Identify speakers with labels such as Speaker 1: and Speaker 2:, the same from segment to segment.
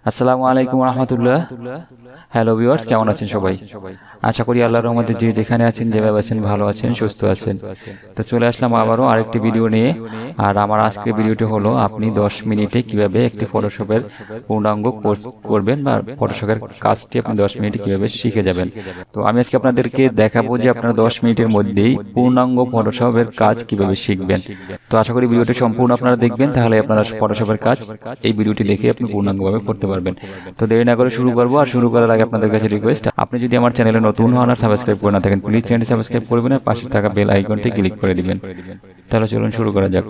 Speaker 1: আসসালামু আলাইকুম রহমতুল্লাহ। Hello viewers, কেমন আছেন সবাই? আশা করি আল্লাহর রহমতে যে যেখানে আছেন, যেভাবে আছেন, ভালো আছেন, সুস্থ আছেন। তো চলে আসলাম আবারও আরেকটি ভিডিও নিয়ে। আর আমার আজকের ভিডিওটি হলো আপনি 10 মিনিটে কিভাবে একটি ফটোশপের পূর্ণাঙ্গ কোর্স করবেন বা ফটোশপের কাজটি আপনি 10 মিনিটে কিভাবে শিখে যাবেন। তো আমি আজকে আপনাদেরকে দেখাবো যে আপনারা 10 মিনিটের মধ্যেই পূর্ণাঙ্গ ফটোশপের কাজ কিভাবে শিখবেন। তো আশা করি ভিডিওটি সম্পূর্ণ আপনারা দেখবেন, তাহলে আপনারা ফটোশপের কাজ এই ভিডিওটি দেখে আপনি পূর্ণাঙ্গভাবে করতে পারবেন। তো দেরি না করে শুরু করবো। আর শুরু করার আগে আপনাদের কাছে রিকোয়েস্ট, আপনি যদি আমার চ্যানেলে নতুন হন আর সাবস্ক্রাইব করে না থাকেন, প্লিজ চ্যানেলটি সাবস্ক্রাইব করবেন আর পাশে থাকা বেল আইকনটি ক্লিক করে দিবেন। তাহলে চলুন শুরু করা যাক।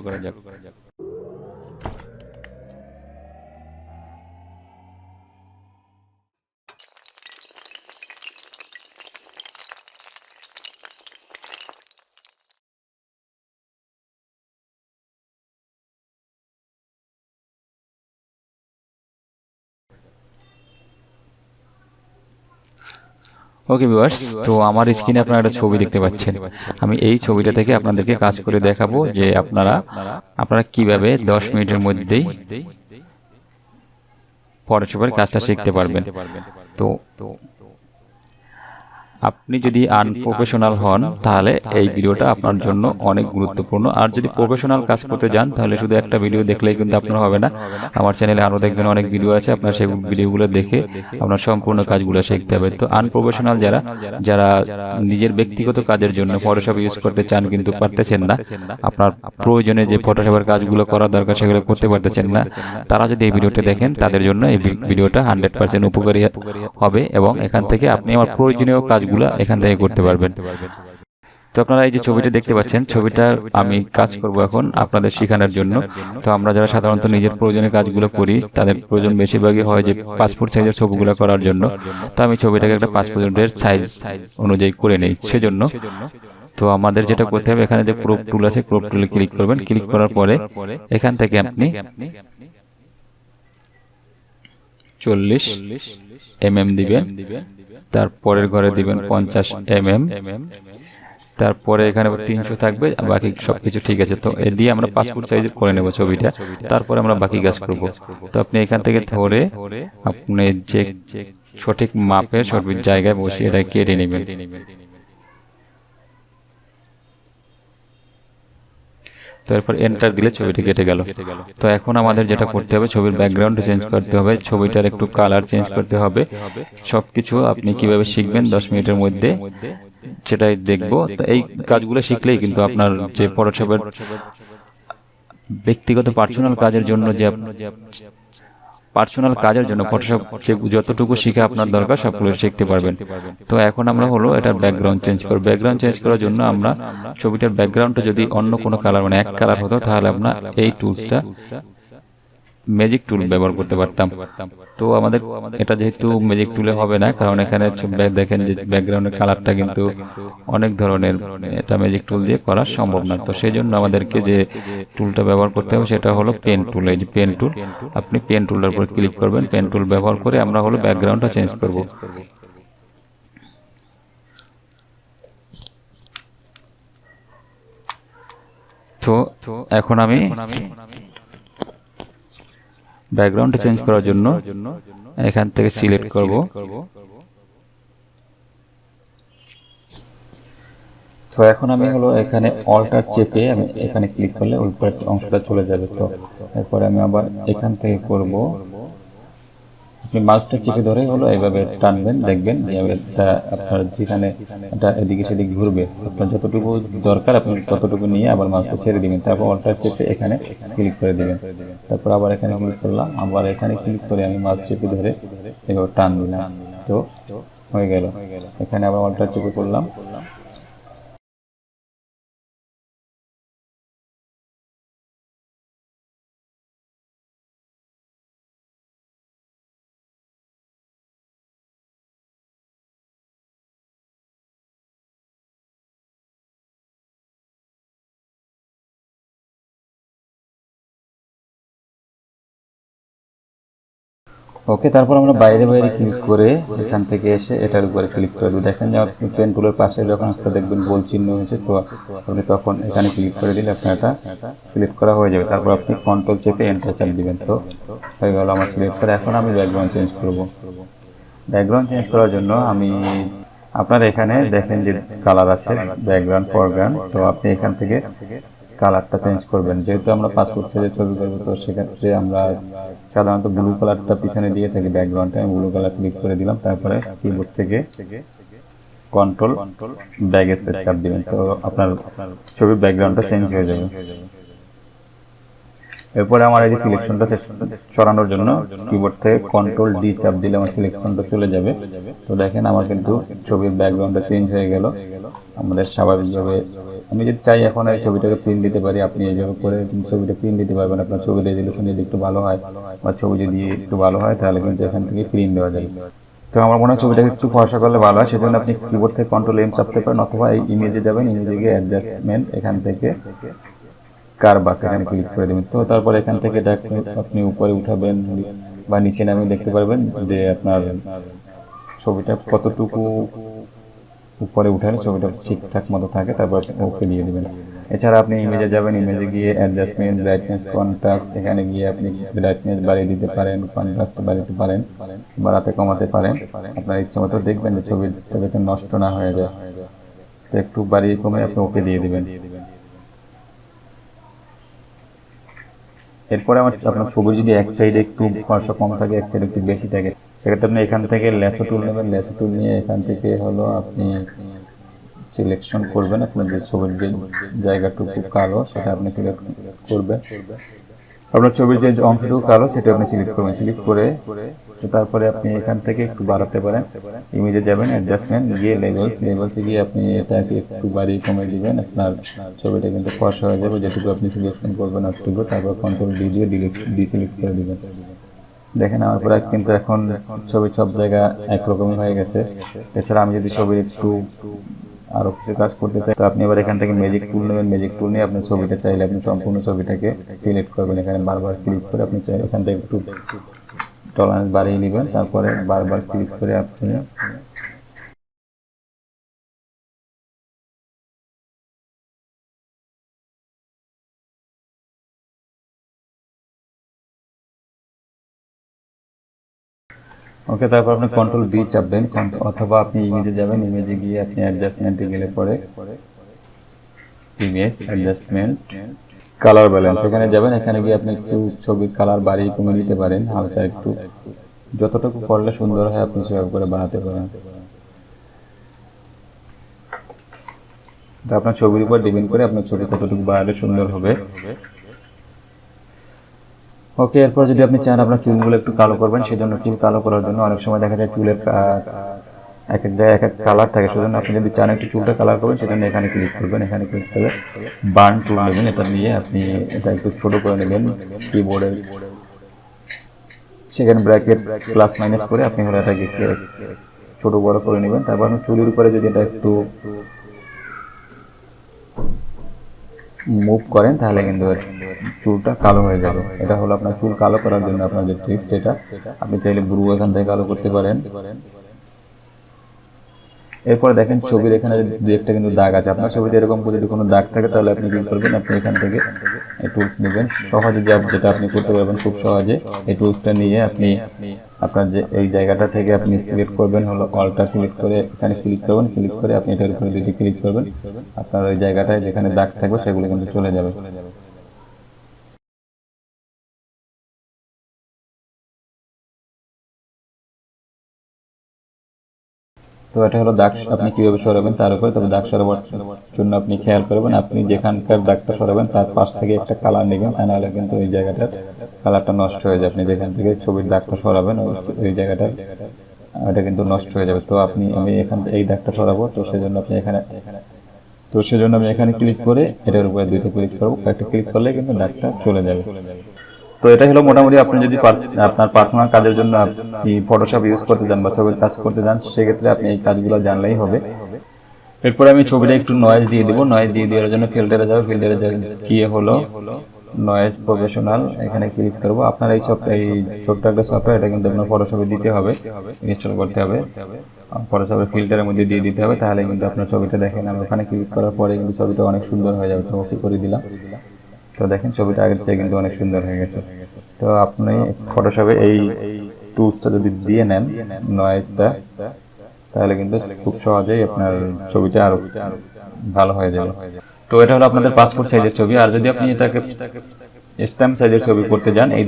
Speaker 1: ওকে ভিউয়ার্স, তো আমার স্ক্রিনে আপনারা একটা ছবি দেখতে পাচ্ছেন। আমি এই ছবিটা থেকে আপনাদেরকে কাজ করে দেখাবো যে আপনারা কিভাবে 10 মিনিটের মধ্যেই ফটোশপের কাজটা শিখতে পারবেন। তো আপনি যদি আনপ্রফেশনাল হন তাহলে এই ভিডিওটা আপনার জন্য অনেক গুরুত্বপূর্ণ। আর যদি প্রফেশনাল কাজ করতে যান তাহলে শুধু একটা ভিডিও দেখলেই কিন্তু আপনার হবে না। আমার চ্যানেলে আরও দেখবেন অনেক ভিডিও আছে, আপনার সেই ভিডিওগুলো দেখে আপনার সম্পূর্ণ কাজগুলো শিখতে হবে। তো আনপ্রফেশনাল যারা নিজের ব্যক্তিগত কাজের জন্য ফটোশপ ইউজ করতে চান কিন্তু পারতেছেন না, আপনার প্রয়োজনে যে ফটোশপের কাজগুলো করা দরকার সেগুলো করতে পারতেছেন না, তারা যদি এই ভিডিওটা দেখেন তাদের জন্য এই ভিডিওটা 100% উপকারী হবে এবং এখান থেকে আপনি আমার প্রয়োজনীয় কাজগুলো এখান থেকে করতে পারবেন। তো আপনারা এই যে ছবিটা দেখতে পাচ্ছেন, ছবিটা আমি কাজ করব এখন আপনাদের শেখানোর জন্য। তো আমরা যারা সাধারণত নিজের প্রয়োজনীয় কাজগুলো করি তাদের প্রয়োজন বেশিরভাগই হয় যে পাসপোর্ট সাইজের ছবিগুলো করার জন্য। তো আমি ছবিটাকে একটা পাসপোর্টের সাইজ অনুযায়ী করে নেই সেজন্য। তো আমাদের যেটা করতে হবে, এখানে যে ক্রপ টুল আছে, ক্রপ টুলে ক্লিক করবেন। ক্লিক করার পরে এখান থেকে আপনি 40 mm দিবেন, তারপরের ঘরে দিবেন 50 mm, তারপরে এখানে 300 থাকবে, বাকি সবকিছু ঠিক আছে। তো এ দিয়ে আমরা পাসপোর্ট সাইজের করে নেব ছবিটা, তারপরে আমরা বাকি কাজ করব। তো আপনি এখান থেকে ধরে আপনি যে সঠিক মাপের সঠিক জায়গায় বসিয়ে এটা কেটে নেবেন। তারপর এন্টার দিলে ছবিটি কেটে গেল। তো এখন আমাদের যেটা করতে হবে, ছবির ব্যাকগ্রাউন্ড চেঞ্জ করতে হবে, ছবিটার একটু কালার চেঞ্জ করতে হবে। সবকিছু আপনি কিভাবে শিখবেন 10 মিনিটের মধ্যে সেটাই দেখবো। তো এই কাজগুলো শিখলেই কিন্তু আপনার যে ফটোশপের ব্যক্তিগত পার্সোনাল কাজের জন্য ফটোশপ যতটুকু শিখে আপনার দরকার সবগুলো শিখতে পারবেন। তো এখন আমরা হলো এটা ব্যাকগ্রাউন্ড চেঞ্জ করব। ব্যাকগ্রাউন্ড চেঞ্জ করার জন্য আমরা ছবিটার ব্যাকগ্রাউন্ডটা যদি অন্য কোনো কালার মানে এক কালার হতো তাহলে আমরা এই টুলসটা ম্যাজিক টুল ব্যবহার করতে পারতাম। তো আমাদের এটা যেহেতু ম্যাজিক টুলে হবে না, কারণ এখানে দেখেন যে ব্যাকগ্রাউন্ডের কালারটা কিন্তু অনেক ধরনের, এটা ম্যাজিক টুল দিয়ে করা সম্ভব না। তো সেই জন্য আমাদেরকে যে টুলটা ব্যবহার করতে হবে সেটা হলো পেন টুল। এই যে পেন টুল, আপনি পেন টুলের উপর ক্লিক করবেন। পেন টুল ব্যবহার করে আমরা হলো ব্যাকগ্রাউন্ডটা চেঞ্জ করব। তো এখন আমি ব্যাকগ্রাউন্ডটা চেঞ্জ করার জন্য এখান থেকে সিলেক্ট করব। তো এখন আমি হলো এখানে অল্টার চেপে আমি এখানে ক্লিক করলে উপরের অংশটা চলে যাবে। তো এরপরে আমি আবার এখান থেকে করব, আপনি মাউসটা চেপে ধরে হলো এইভাবে টানবেন, দেখবেন আপনার যেখানে এটা এদিকে সেদিক ঘুরবে। আপনার যতটুকু দরকার আপনি ততটুকু নিয়ে আবার মাউসটা ছেড়ে দিবেন, তারপর অল্টার চেপে এখানে ক্লিক করে দিবেন। তারপর আবার এখানে ক্লিক করলাম, আবার এখানে ক্লিক করে আমি মাউস চেপে ধরে এভাবে টান দিলাম। তো হয়ে গেল। এখানে আবার অল্টার চেপে করলাম। ওকে, তারপর আমরা বাইরে ক্লিক করে এখান থেকে এসে এটার উপরে ক্লিক করব। দেখেন যে আপনি পেন টুলের পাশে যখন একটা দেখবেন গোল চিহ্ন হয়েছে, তো আপনি তখন এখানে ক্লিক করে দিলে আপনার এটা সিলেক্ট করা হয়ে যাবে। তারপর আপনি কন্ট্রোল চেপে এন্টার চাপ দিবেন। তো হয়ে গেল আমার সিলেক্ট করে। এখন আমি ব্যাকগ্রাউন্ড চেঞ্জ করব। ব্যাকগ্রাউন্ড চেঞ্জ করার জন্য আমি আপনার এখানে দেখেন যে কালার আছে ব্যাকগ্রাউন্ড ফরগ্রাউন্ড, তো আপনি এখান থেকে কালারটা চেঞ্জ করবেন। যেহেতু আমরা পাসপোর্ট সাইজের ছবি করবো, তো সেক্ষেত্রে আমরা সাধারণত ব্লু কালারটা পিছনে দিয়ে থাকি ব্যাকগ্রাউন্ডে। আমি ব্লু কালার সিলেক্ট করে দিলাম, তারপরে কিবোর্ড থেকে কন্ট্রোল ব্যাক স্পেস চাপ দিবেন, তো আপনার ছবির ব্যাকগ্রাউন্ডটা চেঞ্জ হয়ে যাবে। এরপরে আমার এই যে সিলেকশনটা সরানোর জন্য কিবোর্ড থেকে কন্ট্রোল ডি চাপ দিলে আমার সিলেকশনটা চলে যাবে। তো দেখেন আমার কিন্তু ছবির ব্যাকগ্রাউন্ডটা চেঞ্জ হয়ে গেল আমাদের স্বাভাবিকভাবে। আমি যদি চাই এখন এই ছবিটাকে প্রিন্ট দিতে পারি, আপনি এইভাবে করে ছবিটা প্রিন্ট দিতে পারবেন। আপনার ছবির রেজলিউশন যদি একটু ভালো হয় বা ছবি যদি একটু ভালো হয়, তাহলে কিন্তু এখান থেকে প্রিন্ট দেওয়া যাবে। তো আমার মনে হয় ছবিটাকে একটু ফর্সা করলে ভালো হয়, সেজন্য আপনি কিবোর্ড থেকে কন্ট্রোল এম চাপতে পারেন, অথবা এই ইমেজে যাবেন, ইমেজে গিয়ে অ্যাডজাস্টমেন্ট, এখান থেকে কারবাস এখানে ক্লিক করে দেবেন। তো তারপর এখান থেকে আপনি উপরে উঠাবেন বা নিচে নামিয়ে দেখতে পারবেন যে আপনার ছবিটা কতটুকু উপরে উঠালে ছবিটা ঠিকঠাক মতো থাকে, তারপর ওকে দিয়ে দেবেন। এছাড়া আপনি ইমেজে যাবেন, ইমেজে গিয়ে অ্যাডজাস্টমেন্ট, ব্রাইটনেস, কন্ট্রাস্ট, এখানে গিয়ে আপনি ব্রাইটনেস বাড়িয়ে দিতে পারেন, কন্ট্রাস্ট বাড়াতে পারেন, বাড়াতে কমাতে পারেন আপনার ইচ্ছা মতো। দেখবেন যে ছবিটা যাতে নষ্ট না হয়ে যায়, তো একটু বাড়িয়ে কমে আপনি ওকে দিয়ে দেবেন। এরপরে আপনার ছবির যদি এক সাইডে একটু ফর্সা কম থাকে, এক সাইডে একটু বেশি থাকে, সেক্ষেত্রে আপনি এখান থেকে ল্যাসো টুল নেবেন। ল্যাসো টুল নিয়ে এখান থেকে হলো আপনি সিলেকশন করবেন আপনার যে ছবির যে জায়গাটুকু কালো সেটা আপনি সিলেক্ট করবেন। আপনার ছবির যে অংশটুকু কালো সেটা আপনি সিলেক্ট করবেন। সিলেক্ট করে তারপরে আপনি এখান থেকে একটু বাড়াতে পারেন, ইমেজে যাবেন, অ্যাডজাস্টমেন্ট গিয়ে লেভেলসে গিয়ে আপনি এটাকে একটু বাড়িয়ে কমিয়ে দিবেন। আপনার ছবিটা কিন্তু ফর্সা হয়ে যাবে যেটুকু আপনি সিলেকশন করবেন অতটুকু, তারপর কন্ট্রোল ডি দিয়ে ডিসিলেক্ট করে দিবেন। দেখেন আমার পরে কিন্তু এখন ছবির সব জায়গা একরকমই হয়ে গেছে। এছাড়া আমি যদি ছবির একটু আরও কিছু কাজ করতে চাই, তো আপনি এবার এখান থেকে ম্যাজিক টুল নেবেন। ম্যাজিক টুল নিয়ে আপনি ছবিটা চাইলে আপনি সম্পূর্ণ ছবিটাকে সিলেক্ট করবেন। এখানে বারবার ক্লিক করে আপনি চাইলে এখান থেকে একটু টলারেন্স বাড়িয়ে নেবেন, তারপরে বারবার ক্লিক করে আপনি ওকে, তারপর আপনি কন্ট্রোল বি চাপবেন, অথবা আপনি ইমেজে যাবেন, ইমেজে গিয়ে আপনি অ্যাডজাস্টমেন্টে গেলে পরে ইমেজ অ্যাডজাস্টমেন্ট কালার ব্যালেন্স এখানে যাবেন। এখানে গিয়ে আপনি একটু ছবির কালার বাড়িয়ে কমিয়ে দিতে পারেন হালকা একটু, যতটুকু করলে সুন্দর হয় আপনি সেভাবে করে বানাতে পারেন। তো আপনার ছবির উপর ডিপেন্ড করে আপনার ছবি কতটুকু বাড়ালে সুন্দর হবে। ওকে, এরপর যদি আপনি চান আপনার চুলগুলো একটু কালো করবেন, সেজন্য চুল কালো করার জন্য অনেক সময় দেখা যায় চুলের এক এক জায়গায় এক এক কালার থাকে, সেজন্য আপনি যদি চান একটু চুলটা কালার করবেন, সেজন্য এখানে ক্লিক করবেন। এখানে ক্লিক করে বার্ন টুল নেবেন, এটা নিয়ে আপনি এটা একটু ছোট করে নেবেন কিবোর্ডে সেকেন্ড ব্র্যাকেট প্লাস মাইনাস করে আপনি হলে এটাকে ছোট বড় করে নেবেন। তারপর আপনি চুলের উপরে যদি এটা একটু মুভ করেন তাহলে কিন্তু চুলটা কালো হয়ে যাবে। এটা হলো আপনার চুল কালো করার জন্য আপনার যে ট্রিক্স, সেটা আপনি চাইলে ব্রু এখান থেকে কালো করতে পারেন। এরপরে দেখেন ছবির এখানে দু একটা কিন্তু দাগ আছে। আপনার ছবিতে এরকম যদি কোনো দাগ থাকে তাহলে আপনি কি করবেন, আপনি এখান থেকে এই টুলস নেবেন। সহজে যেটা আপনি করতে পারবেন খুব সহজে, এই টুলসটা নিয়ে আপনি আপনার যে এই জায়গাটা থেকে আপনি সিলেক্ট করবেন হলো অলটা সিলেক্ট করে এখানে ক্লিক করবেন। ক্লিক করে আপনি এটার উপরে যদি ক্লিক করবেন, আপনার ওই জায়গাটায় যেখানে দাগ থাকবে সেগুলো কিন্তু চলে যাবে। তো এটা হলো দাগ আপনি কিভাবে সরাবেন তার উপরে। তবে দাগ সরাবার জন্য আপনি খেয়াল করবেন, আপনি যেখানকার দাগটা সরাবেন তার পাশ থেকে একটা কালার নেবেন, তা নাহলে কিন্তু ওই জায়গাটার কালারটা নষ্ট হয়ে যাবে। আপনি যেখান থেকে ছবির দাগটা সরাবেন ওই জায়গাটা এটা কিন্তু নষ্ট হয়ে যাবে। তো আমি এখান থেকে এই দাগটা সরাবো, তো সেজন্য আমি এখানে ক্লিক করে এটার উপরে দুইটা ক্লিক করবো। একটা ক্লিক করলে কিন্তু দাগটা চলে যাবে। তো এটা হলো মোটামুটি আপনি যদি আপনার পার্সোনাল কাজের জন্য আপনি ফটোশপ ইউজ করতে যান বা ছবির কাজ করতে যান, সেক্ষেত্রে আপনি এই কাজগুলো জানলেই হবে। এরপরে আমি ছবিটা একটু নয়েজ দিয়ে দেবো। নয়েজ দিয়ে দেওয়ার জন্য ফিল্টারে যাবো। ফিল্টারে গিয়ে হলো নয়েজ প্রফেশনাল, এখানে ক্লিক করবো। আপনার এই ছোট্ট একটা সফটওয়্যার, এটা কিন্তু আপনার ফটোশপে দিতে হবে, ইনস্টল করতে হবে, ফটোশপের ফিল্টারের মধ্যে দিয়ে দিতে হবে, তাহলে কিন্তু আপনার ছবিটা দেখেন আমি ওখানে ক্লিক করার পরে কিন্তু ছবিটা অনেক সুন্দর হয়ে যাবে। তো ওকে করে দিলাম। তো দেখেন ছবিটা আগের চেয়ে কিন্তু অনেক সুন্দর হয়ে গেছে। তো তো আপনি ফটোশপে এই টুলসটা যদি দিয়ে নেন নয়েজটা, তাহলে কিন্তু খুব সহজেই আপনার ছবিটা আরো ভালো হয়ে যাবে। তো এটা হলো আপনাদের পাসপোর্ট সাইজের ছবি। আর যদি আপনি এটাকে স্ট্যাম্প সাইজের ছবি করতে যান, এই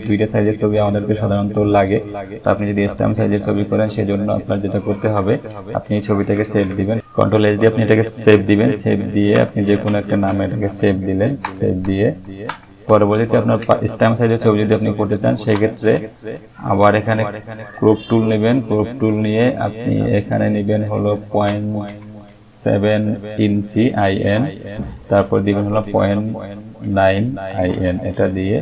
Speaker 1: দুইটা সাইজের ছবি আমাদেরকে সাধারণত লাগে। তো আপনি যদি স্ট্যাম্প সাইজের ছবি করেন, সেজন্য আপনার যেটা করতে হবে, আপনি এই ছবিটাকে সেভ দিবেন, কন্ট্রোল এস দিয়ে আপনি এটাকে সেভ দিবেন। সেভ দিয়ে আপনি যে কোনো একটা নামে এটাকে সেভ দিলেন। সেভ দিয়ে পরবর্তীতে আপনার স্ট্যাম্প সাইজের ছবি যদি আপনি করতে চান, সেক্ষেত্রে আবার এখানে ক্রপ টুল নেবেন। ক্রপ টুল নিয়ে আপনি এখানে নেবেন হলো 0.7 ইঞ্চি IN, তারপর দিবেন হলো 0.9 IN। এটা দিয়ে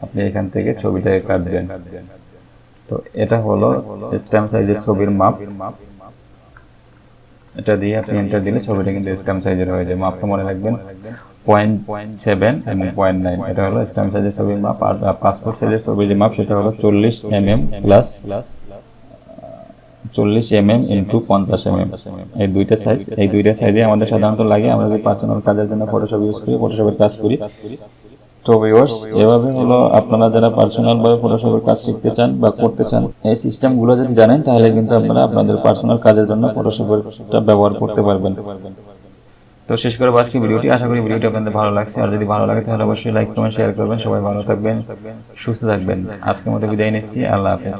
Speaker 1: আপনি এখান থেকে ছবিটাকে কাটবেন। তো এটা হলো স্ট্যাম্প সাইজের ছবির মাপ। এটা দিয়ে আপনি এন্টার দিলে ছবিটা কিন্তু স্ট্যাম্প সাইজের হয়ে যায়। মাপটা মনে রাখবেন, 0.7 এবং 0.9, এটা হলো স্ট্যাম্প সাইজের ছবির মাপ। আর পাসপোর্ট সাইজের ছবির যে মাপ, সেটা হলো 40 mm plus 40 mm into 50 mm। এই দুইটা সাইজে আমাদের সাধারণত লাগে। আমরা যদি পার্সোনাল কাজের জন্য ফটোশপ ইউজ করি, ফটোশপের কাজ করি। তো ভিউয়ার্স, এভাবে হলো আপনারা যারা পার্সোনাল ভাবে ফটোশপের কাজ শিখতে চান বা করতে চান, এই সিস্টেমগুলো যদি জানেন, তাহলে কিন্তু আপনারা আপনাদের পার্সোনাল কাজের জন্য ফটোশপের ব্যবহার করতে পারবেন। তো শেষ করে আজকে ভিডিওটি, আশা করি ভিডিওটি আপনাদের ভালো লাগছে। আর যদি ভালো লাগে তাহলে অবশ্যই লাইক কমেন্ট শেয়ার করবেন। সবাই ভালো থাকবেন, সুস্থ থাকবেন। আজকের মতো বিদায় নিচ্ছি। আল্লাহ হাফেজ।